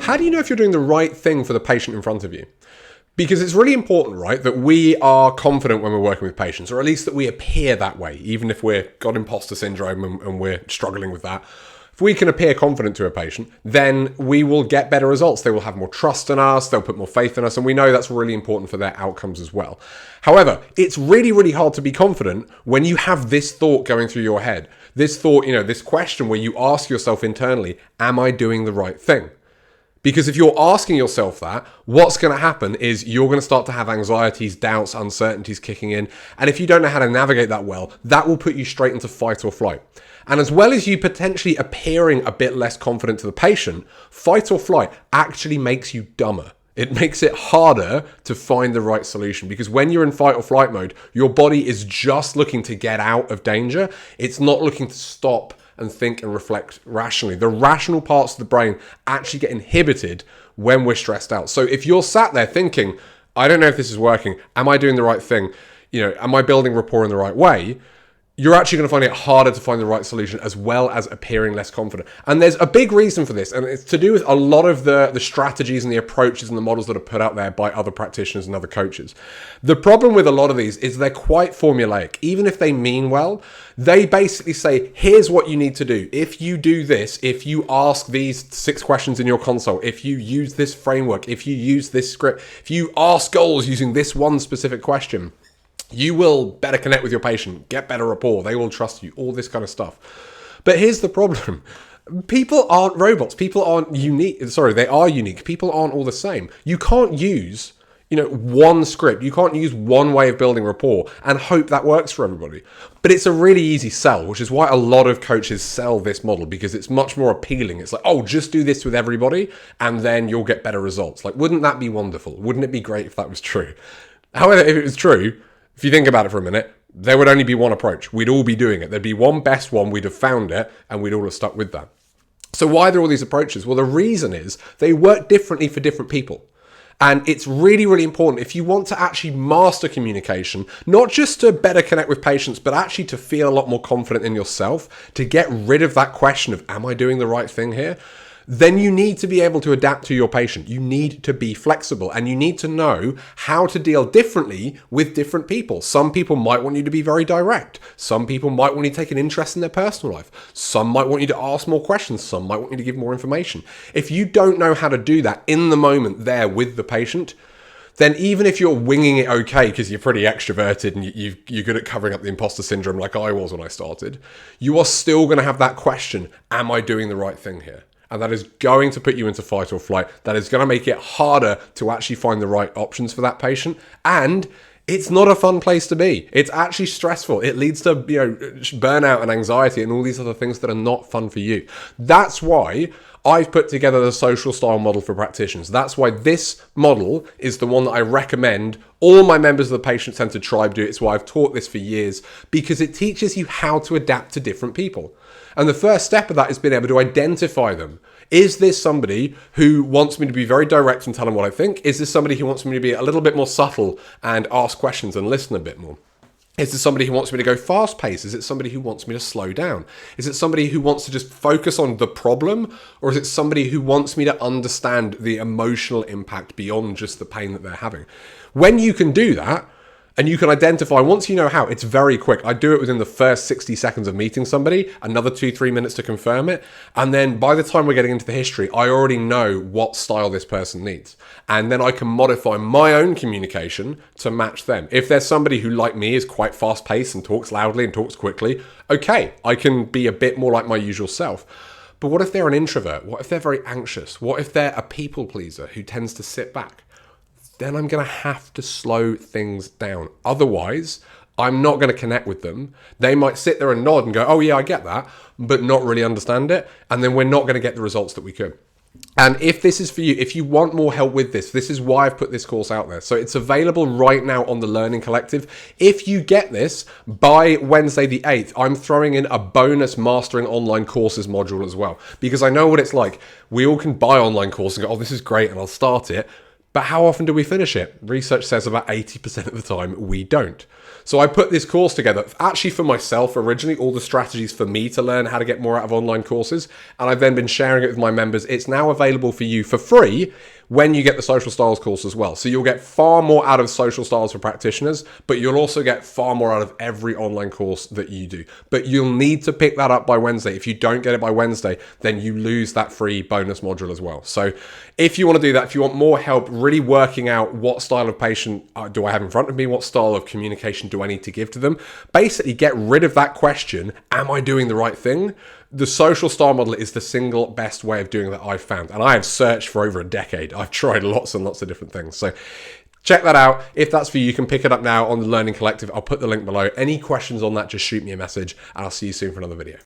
How do you know if you're doing the right thing for the patient in front of you? Because it's really important, right, that we are confident when we're working with patients, or at least that we appear that way, even if we've got imposter syndrome and we're struggling with that. If we can appear confident to a patient, then we will get better results. They will have more trust in us, they'll put more faith in us, and we know that's really important for their outcomes as well. However, it's really, really hard to be confident when you have this thought going through your head. This thought, this question where you ask yourself internally, am I doing the right thing? Because if you're asking yourself that, what's going to happen is you're going to start to have anxieties, doubts, uncertainties kicking in. And if you don't know how to navigate that well, that will put you straight into fight or flight. And as well as you potentially appearing a bit less confident to the patient, fight or flight actually makes you dumber. It makes it harder to find the right solution, because when you're in fight or flight mode, your body is just looking to get out of danger. It's not looking to stop and think and reflect rationally. The rational parts of the brain actually get inhibited when we're stressed out. So if you're sat there thinking, I don't know if this is working, am I doing the right thing? Am I building rapport in the right way? You're actually going to find it harder to find the right solution, as well as appearing less confident. And there's a big reason for this, and it's to do with a lot of the strategies and the approaches and the models that are put out there by other practitioners and other coaches. The problem with a lot of these is they're quite formulaic. Even if they mean well, they basically say, here's what you need to do. If you do this, if you ask these 6 questions in your consult, if you use this framework, if you use this script, if you ask goals using this one specific question, you will better connect with your patient, get better rapport, they will trust you, all this kind of stuff. But here's the problem. People aren't robots. People aren't unique. They are unique. People aren't all the same. You can't use, one script. You can't use one way of building rapport and hope that works for everybody. But it's a really easy sell, which is why a lot of coaches sell this model, because it's much more appealing. It's like, oh, just do this with everybody and then you'll get better results. Like, wouldn't that be wonderful? Wouldn't it be great if that was true? However, if it was true, if you think about it for a minute, there would only be one approach. We'd all be doing it. There'd be one best one. We'd have found it and we'd all have stuck with that. So why are there all these approaches? Well, the reason is they work differently for different people. And it's really, really important if you want to actually master communication, not just to better connect with patients, but actually to feel a lot more confident in yourself, to get rid of that question of, am I doing the right thing here? Then you need to be able to adapt to your patient. You need to be flexible, and you need to know how to deal differently with different people. Some people might want you to be very direct. Some people might want you to take an interest in their personal life. Some might want you to ask more questions. Some might want you to give more information. If you don't know how to do that in the moment there with the patient, then even if you're winging it okay because you're pretty extroverted and you're good at covering up the imposter syndrome like I was when I started, you are still going to have that question, am I doing the right thing here? And that is going to put you into fight or flight. That is going to make it harder to actually find the right options for that patient. And it's not a fun place to be. It's actually stressful. It leads to burnout and anxiety and all these other things that are not fun for you. That's why I've put together the social style model for practitioners. That's why this model is the one that I recommend all my members of the patient-centered tribe do. It's why I've taught this for years, because it teaches you how to adapt to different people. And the first step of that is being able to identify them. Is this somebody who wants me to be very direct and tell them what I think? Is this somebody who wants me to be a little bit more subtle and ask questions and listen a bit more? Is this somebody who wants me to go fast paced? Is it somebody who wants me to slow down? Is it somebody who wants to just focus on the problem? Or is it somebody who wants me to understand the emotional impact beyond just the pain that they're having? When you can do that, and you can identify, once you know how, it's very quick. I do it within the first 60 seconds of meeting somebody, another 2-3 minutes to confirm it. And then by the time we're getting into the history, I already know what style this person needs. And then I can modify my own communication to match them. If there's somebody who, like me, is quite fast paced and talks loudly and talks quickly, okay, I can be a bit more like my usual self. But what if they're an introvert? What if they're very anxious? What if they're a people pleaser who tends to sit back? Then I'm going to have to slow things down. Otherwise, I'm not going to connect with them. They might sit there and nod and go, oh yeah, I get that, but not really understand it. And then we're not going to get the results that we could. And if this is for you, if you want more help with this, this is why I've put this course out there. So it's available right now on the Learning Collective. If you get this by Wednesday the 8th, I'm throwing in a bonus Mastering Online Courses module as well. Because I know what it's like. We all can buy online courses and go, oh, this is great, and I'll start it. But how often do we finish it? Research says about 80% of the time we don't. So I put this course together actually for myself originally, all the strategies for me to learn how to get more out of online courses. And I've then been sharing it with my members. It's now available for you for free when you get the Social Styles course as well. So you'll get far more out of Social Styles for practitioners, but you'll also get far more out of every online course that you do. But you'll need to pick that up by Wednesday. If you don't get it by Wednesday, then you lose that free bonus module as well. So if you want to do that, if you want more help really working out what style of patient do I have in front of me, what style of communication do I need to give to them, basically get rid of that question, am I doing the right thing? The social style model is the single best way of doing that I've found. And I have searched for over a decade. I've tried lots and lots of different things. So check that out. If that's for you, you can pick it up now on the Learning Collective. I'll put the link below. Any questions on that, just shoot me a message and I'll see you soon for another video.